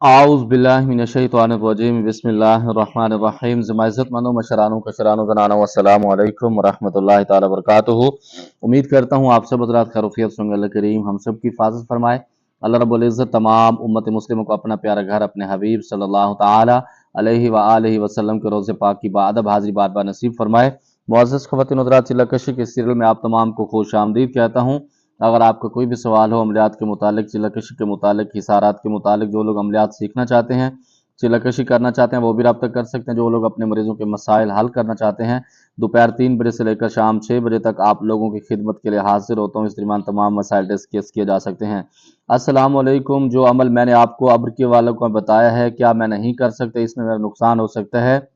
आउज़ बिल्लाहि मिनश्शैतानिर्रजीम बिस्मिल्लाहिर्रहमानिर्रहीम। ज़माइज़त मनो मशरानो कशरानो ज़नानो अस्सलामु अलैकुम वरहमतुल्लाहि ताला वबरकातुहू। उम्मीद करता हूँ आप सब हज़रात खैरियत से होंगे। अल्लाह करीम हम सब की हिफाज़त फरमाए। अल्लाह रब्बुल इज़्ज़त तमाम उम्मत मुस्लिमों को अपना प्यारा घर अपने हबीब सल्लल्लाहु ताला अलैहि व आलिहि वसल्लम के रोज़े पाक की बादब हाज़िरी बार बार नसीब फरमाए। मुअज़्ज़ज़ ख़वातीन हज़रात, चिल्लाकशी के सीरियल में आप तमाम को खुश आमदीद कहता हूँ। अगर आपका कोई भी सवाल हो अमलियात के मुतालिक, चिल्लाकशी के मुतालिक, हिसारात के मुतालिक, जो लोग अमलियात सीखना चाहते हैं, चिल्लाकशी करना चाहते हैं, वो भी रब्ता कर सकते हैं। जो लोग अपने मरीजों के मसाइल हल करना चाहते हैं, दोपहर 3 बजे से लेकर शाम 6 बजे तक आप लोगों की खिदमत के लिए हाजिर होता हूँ। इस दरमियान तमाम मसाइल डिस्कस किए जा सकते हैं। अस्सलाम वालेकुम। जो अमल मैंने आपको अब्र के वालों को बताया है, क्या मैं नहीं कर सकता, इसमें मेरा नुकसान हो सकता है?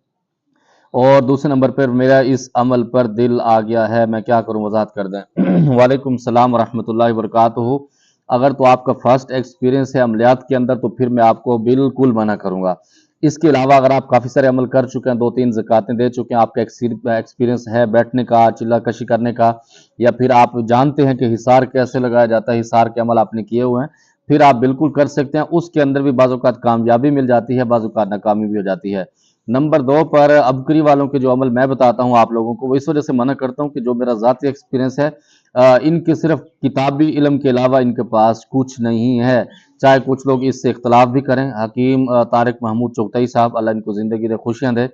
और दूसरे नंबर पर मेरा इस अमल पर दिल आ गया है, मैं क्या करूं, वजाहत कर दें। वालेकुम सलाम रहमतुल्लाहि वबरकातुहू। अगर तो आपका फर्स्ट एक्सपीरियंस है अमलियात के अंदर, तो फिर मैं आपको बिल्कुल मना करूंगा। इसके अलावा अगर आप काफ़ी सारे अमल कर चुके हैं, 2-3 ज़कातें दे चुके हैं, आपका एक्सपीरियंस है बैठने का, चिल्ला कशी करने का, या फिर आप जानते हैं कि हिसार कैसे लगाया जाता है, हिसार के अमल आपने किए हुए हैं, फिर आप बिल्कुल कर सकते हैं। उसके अंदर भी बाज़-औक़ात कामयाबी मिल जाती है, बाज़-औक़ात नाकामी भी हो जाती है। नंबर 2 पर अबकरी वालों के जो अमल मैं बताता हूँ आप लोगों को, वो इस वजह से मना करता हूँ कि जो मेरा ज़ाती एक्सपीरियंस है, इनके सिर्फ किताबी इल्म के अलावा इनके पास कुछ नहीं है। चाहे कुछ लोग इससे इख्तलाफ भी करें। हकीम तारिक महमूद चुगताई साहब, अल्लाह इनको ज़िंदगी दे, खुशियाँ दे,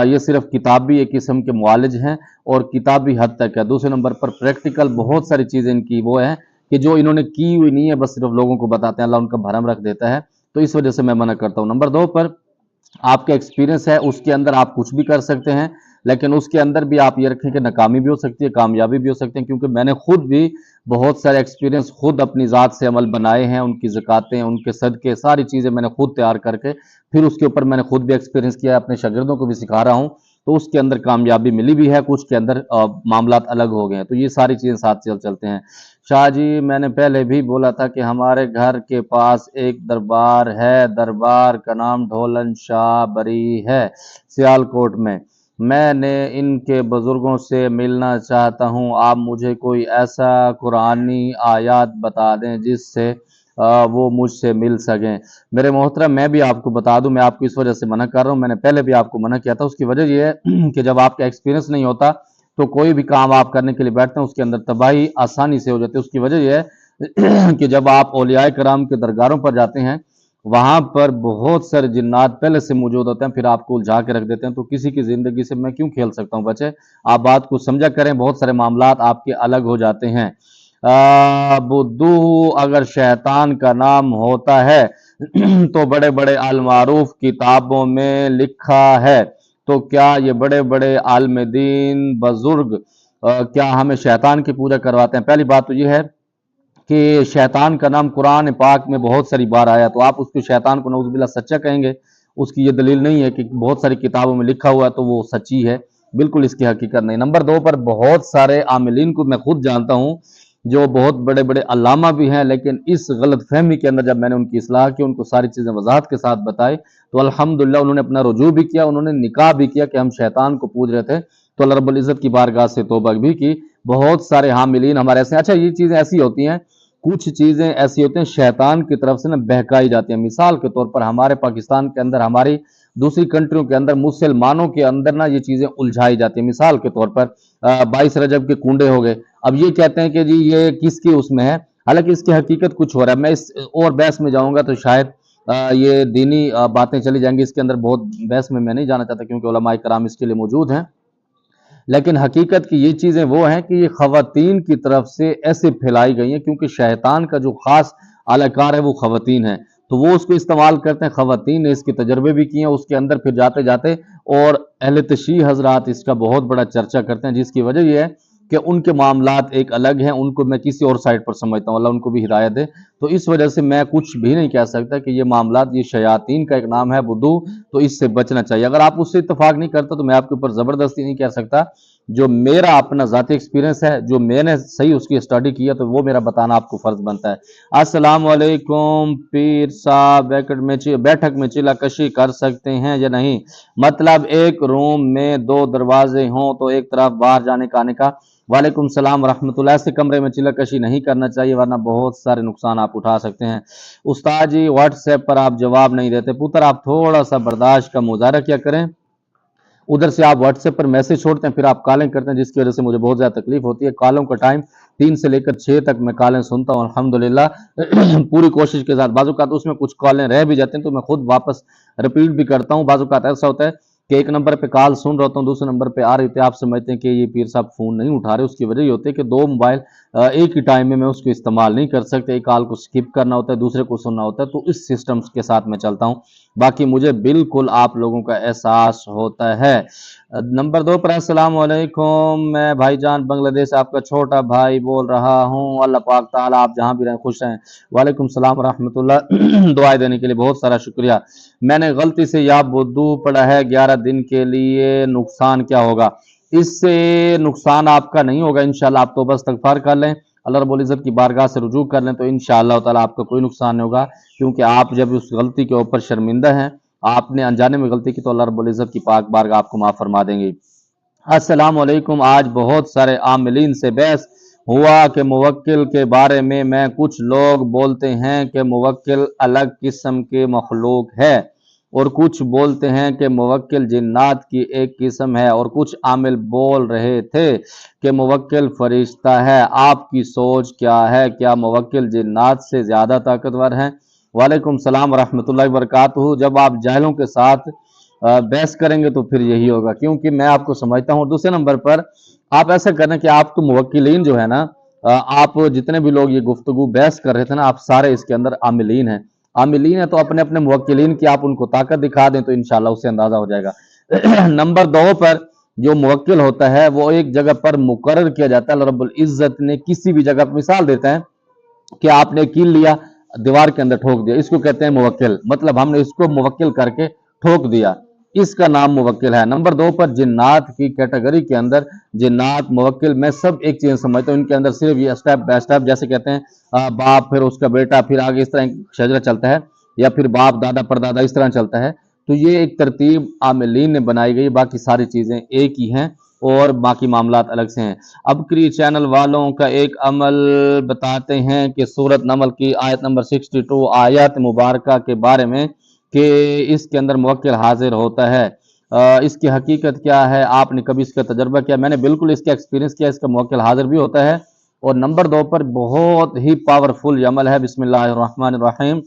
ये सिर्फ किताबी एक किस्म के मुआलिज हैं और किताबी हद तक है। दूसरे नंबर पर प्रैक्टिकल बहुत सारी चीज़ें इनकी वो हैं कि जो इन्होंने की हुई नहीं है, बस सिर्फ लोगों को बताते हैं, अल्लाह उनका भरम रख देता है। तो इस वजह से मैं मना करता हूँ। नंबर 2 पर आपका एक्सपीरियंस है, उसके अंदर आप कुछ भी कर सकते हैं, लेकिन उसके अंदर भी आप ये रखें कि नाकामी भी हो सकती है, कामयाबी भी हो सकती है, क्योंकि मैंने खुद भी बहुत सारे एक्सपीरियंस खुद अपनी ज़ात से अमल बनाए हैं। उनकी ज़कातें, उनके सदक़े, सारी चीज़ें मैंने खुद तैयार करके फिर उसके ऊपर मैंने खुद भी एक्सपीरियंस किया है, अपने शागिर्दों को भी सिखा रहा हूँ। तो उसके अंदर कामयाबी मिली भी है, कुछ के अंदर मामलात अलग हो गए हैं। तो ये सारी चीज़ें साथ चलते हैं। शाह जी, मैंने पहले भी बोला था कि हमारे घर के पास एक दरबार है, दरबार का नाम ढोलन शाह बरी है, सियालकोट में। मैंने इनके बुजुर्गों से मिलना चाहता हूँ। आप मुझे कोई ऐसा कुरानी आयत बता दें जिससे वो मुझसे मिल सकें। मेरे मोहतरम, मैं भी आपको बता दूं, मैं आपको इस वजह से मना कर रहा हूँ, मैंने पहले भी आपको मना किया था। उसकी वजह यह है कि जब आपका एक्सपीरियंस नहीं होता, तो कोई भी काम आप करने के लिए बैठते हैं, उसके अंदर तबाही आसानी से हो जाती है। उसकी वजह यह है कि जब आप औलियाए कराम के दरगारों पर जाते हैं, वहां पर बहुत सारे जिन्नात पहले से मौजूद होते हैं, फिर आपको उलझा के रख देते हैं। तो किसी की जिंदगी से मैं क्यों खेल सकता हूँ? बच्चे, आप बात को समझा करें, बहुत सारे मामलात आपके अलग हो जाते हैं। बुद्धू अगर शैतान का नाम होता है तो बड़े बड़े अलमारूफ किताबों में लिखा है, तो क्या ये बड़े बड़े आलिम दीन बुजुर्ग क्या हमें शैतान की पूजा करवाते हैं? पहली बात तो ये है कि शैतान का नाम कुरान पाक में बहुत सारी बार आया, तो आप उसको शैतान को नऊज़ुबिल्लाह सच्चा कहेंगे? उसकी ये दलील नहीं है कि बहुत सारी किताबों में लिखा हुआ तो वो सच्ची है, बिल्कुल इसकी हकीकत नहीं। नंबर 2 पर बहुत सारे आमिलीन को मैं खुद जानता हूँ, जो बहुत बड़े बड़े अल्लामा भी हैं, लेकिन इस गलत फहमी के अंदर जब मैंने उनकी इस्लाह की, उनको सारी चीज़ें वजाहत के साथ बताई, तो अल्हम्दुलिल्लाह उन्होंने अपना रुजू भी किया, उन्होंने निकाह भी किया कि हम शैतान को पूज रहे थे, तो अल्लाह रब्बुल इज़्ज़त की बारगाह से तौबा भी की। बहुत सारे हामिलीन हमारे ऐसे। अच्छा, ये चीज़ें ऐसी होती हैं, कुछ चीज़ें ऐसी होती हैं शैतान की तरफ से ना बहकाई जाती हैं। मिसाल के तौर पर हमारे पाकिस्तान के अंदर, हमारी दूसरी कंट्रियों के अंदर, मुसलमानों के अंदर ना ये चीज़ें उलझाई जाती हैं। मिसाल के तौर पर 22 रजब के कुंडे हो गए। अब ये कहते हैं कि जी ये किसकी उसमें है, हालांकि इसकी हकीकत कुछ हो रहा है। मैं इस और बहस में जाऊंगा तो शायद ये दीनी बातें चली जाएंगी। इसके अंदर बहुत बहस में मैं नहीं जाना चाहता, क्योंकि उलमाए कराम इसके लिए मौजूद हैं। लेकिन हकीकत की ये चीज़ें वो हैं कि ये ख़वातीन की तरफ से ऐसे फैलाई गई हैं, क्योंकि शैतान का जो ख़ास आलाकार है वो ख़वातीन है, तो वो उसको इस्तेमाल करते हैं। ख़वातीन ने इसके तजर्बे भी किए हैं उसके अंदर, फिर जाते जाते और अहले तशरीह हज़रात इसका बहुत बड़ा चर्चा करते हैं, जिसकी वजह यह है कि उनके मामलात एक अलग हैं। उनको मैं किसी और साइड पर समझता हूँ, अल्लाह उनको भी हिदायत दे। तो इस वजह से मैं कुछ भी नहीं कह सकता कि ये मामलात, ये शयातीन का एक नाम है बुद्धू, तो इससे बचना चाहिए। अगर आप उससे इत्तेफाक नहीं करते तो मैं आपके ऊपर ज़बरदस्ती नहीं कह सकता। जो मेरा अपना ज़ाती एक्सपीरियंस है, जो मैंने सही उसकी स्टडी की है, तो वो मेरा बताना आपको फ़र्ज बनता है। अस्सलाम वालेकुम पीर साहब, बैठक में चिल्ला कशी कर सकते हैं या नहीं? मतलब एक रूम में 2 दरवाजे हों तो एक तरफ बाहर जाने का आने का। वालेकुम सलाम रहमतुल्लाह। ऐसे कमरे में चिल्ला-कशी नहीं करना चाहिए वरना बहुत सारे नुकसान आप उठा सकते हैं। उस्ताद जी व्हाट्सएप पर आप जवाब नहीं देते। पुत्र आप थोड़ा सा बर्दाश्त का मुजाहरा क्या करें। उधर से आप व्हाट्सएप पर मैसेज छोड़ते हैं, फिर आप कॉलिंग करते हैं, जिसकी वजह से मुझे बहुत ज़्यादा तकलीफ होती है। कॉलों का टाइम 3 से लेकर 6 तक मैं कॉलें सुनता हूँ अल्हम्दुलिल्लाह पूरी कोशिश के साथ। बाज़-औक़ात उसमें कुछ कॉलें रह भी जाते हैं तो मैं खुद वापस रिपीट भी करता हूँ। बाज़-औक़ात ऐसा होता है कि एक नंबर पे कॉल सुन रहा होता हूँ, दूसरे नंबर पे आ रही होती है, आप समझते हैं कि ये पीर साहब फ़ोन नहीं उठा रहे। उसकी वजह ये होती है कि 2 मोबाइल एक ही टाइम में मैं उसको इस्तेमाल नहीं कर सकते। एक कॉल को स्किप करना होता है, दूसरे को सुनना होता है, तो इस सिस्टम के साथ मैं चलता हूँ। बाकी मुझे बिल्कुल आप लोगों का एहसास होता है। नंबर 2 पर अस्सलाम वालेकुम, मैं भाईजान बांग्लादेश आपका छोटा भाई बोल रहा हूँ। अल्लाह पाक ताला आप जहाँ भी रहें खुश रहें। वालेकुम सलाम रहमतुल्लाह। दुआएं देने के लिए बहुत सारा शुक्रिया। मैंने गलती से या बुद्दू पढ़ा है 11 दिन के लिए, नुकसान क्या होगा। इससे नुकसान आपका नहीं होगा इंशाल्लाह। आप तौबा इस्तगफार कर लें, अल्लाह रब्बुल इज़्ज़त की बारगाह से रुजू कर लें तो इंशाअल्लाह ताला आपका कोई नुकसान नहीं होगा। क्योंकि आप जब उस गलती के ऊपर शर्मिंदा हैं, आपने अनजाने में गलती की, तो अल्लाह रब्बुल इज़्ज़त की पाक बारगाह आपको माफ़ फरमा देंगे। अस्सलाम वालेकुम। आज बहुत सारे आमिलीन से बहस हुआ कि मुवक्किल के बारे में। मैं कुछ लोग बोलते हैं कि मुवक्किल अलग किस्म के मखलूक है और कुछ बोलते हैं कि मुवक्किल जिन्नात की एक किस्म है, और कुछ आमिल बोल रहे थे कि मुवक्किल फरिश्ता है। आपकी सोच क्या है, क्या मुवक्किल जिन्नात से ज़्यादा ताकतवर हैं। वालेकुम सलाम रहमतुल्लाहि व बरकातुहू। जब आप जाहिलों के साथ बहस करेंगे तो फिर यही होगा, क्योंकि मैं आपको समझता हूँ। दूसरे नंबर पर आप ऐसा करें कि आपको मुवक्किलीन जो है ना, आप जितने भी लोग ये गुफ्तगू बहस कर रहे थे ना, आप सारे इसके अंदर आमिलीन हैं। आमिलीन है तो अपने अपने मुवक्किलीन की आप उनको ताकत दिखा दें तो इंशाल्लाह उससे अंदाजा हो जाएगा। नंबर 2 पर जो मुवक्किल होता है वो एक जगह पर मुकर्रर किया जाता है। अल्लाह रब्बुल इज़्ज़त ने किसी भी जगह पर मिसाल देते हैं कि आपने कील लिया, दीवार के अंदर ठोक दिया, इसको कहते हैं मुवक्किल। मतलब हमने इसको मुवक्किल करके ठोक दिया, इसका नाम मुवक्किल है। नंबर 2 पर जिन्नात की कैटेगरी के अंदर जिन्नात मुवक्किल मैं सब एक चीज समझता हूँ। इनके अंदर सिर्फ ये स्टेप बाय स्टेप, जैसे कहते हैं बाप फिर उसका बेटा फिर आगे, इस तरह एक शजरा चलता है, या फिर बाप दादा परदादा इस तरह चलता है। तो ये एक तरतीब आमिलीन ने बनाई गई, बाकी सारी चीजें एक ही हैं और बाकी मामलात अलग से हैं। अब क्री चैनल वालों का एक अमल बताते हैं कि सूरत नमल की आयत नंबर 62 आयत मुबारका के बारे में कि इसके अंदर मुवक्किल हाजिर होता है। इसकी हकीकत क्या है, आपने कभी इसका तजर्बा किया। मैंने बिल्कुल इसका एक्सपीरियंस किया, इसका मुवक्किल हाजिर भी होता है। और नंबर 2 पर बहुत ही पावरफुल अमल है। बिस्मिल्लाहिर्रहमानिर्रहीम।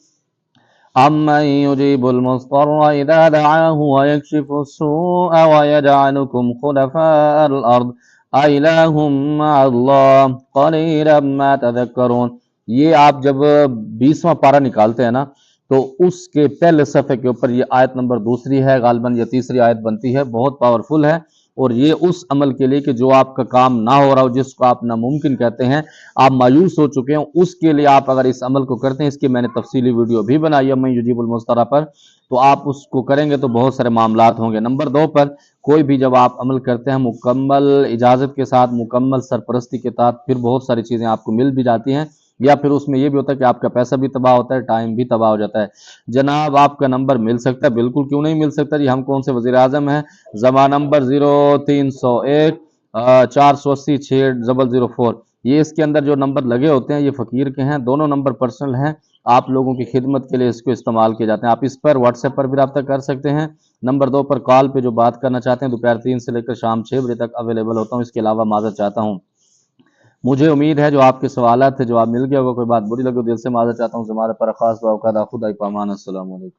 अम्मन युजीबुल मुज़्तर्रा इज़ा दअाहु व यक्शिफुस्सूअ व यजअलुकुम खुलफ़ाअल अर्द अइलाहुम मअल्लाह क़लीलन मा तज़क्करून। ये आप जब 20वां पारा निकालते हैं ना, तो उसके पहले सफ़े के ऊपर ये आयत नंबर दूसरी है, गालिबन ये तीसरी आयत बनती है। बहुत पावरफुल है। और ये उस अमल के लिए कि जो आपका काम ना हो रहा हो, जिसको आप नामुमकिन कहते हैं, आप मायूस हो चुके हैं, उसके लिए आप अगर इस अमल को करते हैं, इसकी मैंने तफसीली वीडियो भी बनाई है मैं युजीबुल मुज़्तरा पर, तो आप उसको करेंगे तो बहुत सारे मामलात होंगे। नंबर 2 पर कोई भी जब आप अमल करते हैं मुकम्मल इजाज़त के साथ, मुकम्मल सरपरस्ती के साथ, फिर बहुत सारी चीज़ें आपको मिल भी जाती हैं। या फिर उसमें यह भी होता है कि आपका पैसा भी तबाह होता है, टाइम भी तबाह हो जाता है। जनाब आपका नंबर मिल सकता है, बिल्कुल क्यों नहीं मिल सकता जी। हम कौन से वज़ीर आज़म हैं। ज़मा नंबर 0301 480 6004, ये इसके अंदर जो नंबर लगे होते हैं ये फ़कीर के हैं। दोनों नंबर पर्सनल हैं, आप लोगों की खिदमत के लिए इसको इस्तेमाल किए जाते हैं। आप इस पर व्हाट्सएप पर भी रब्ता कर सकते हैं। नंबर 2 पर कॉल पे जो बात करना चाहते हैं, दोपहर 3 से लेकर शाम 6 बजे तक अवेलेबल होता हूँ। इसके अलावा माज़रत चाहता हूँ। मुझे उम्मीद है जो आपके सवालात थे जवाब मिल गया होगा। कोई बात बुरी लगी तो दिल से माज़रत चाहता हूँ। ज़मात पर ख़ास दुआ का खुदा पामान। अस्सलाम वालेकुम।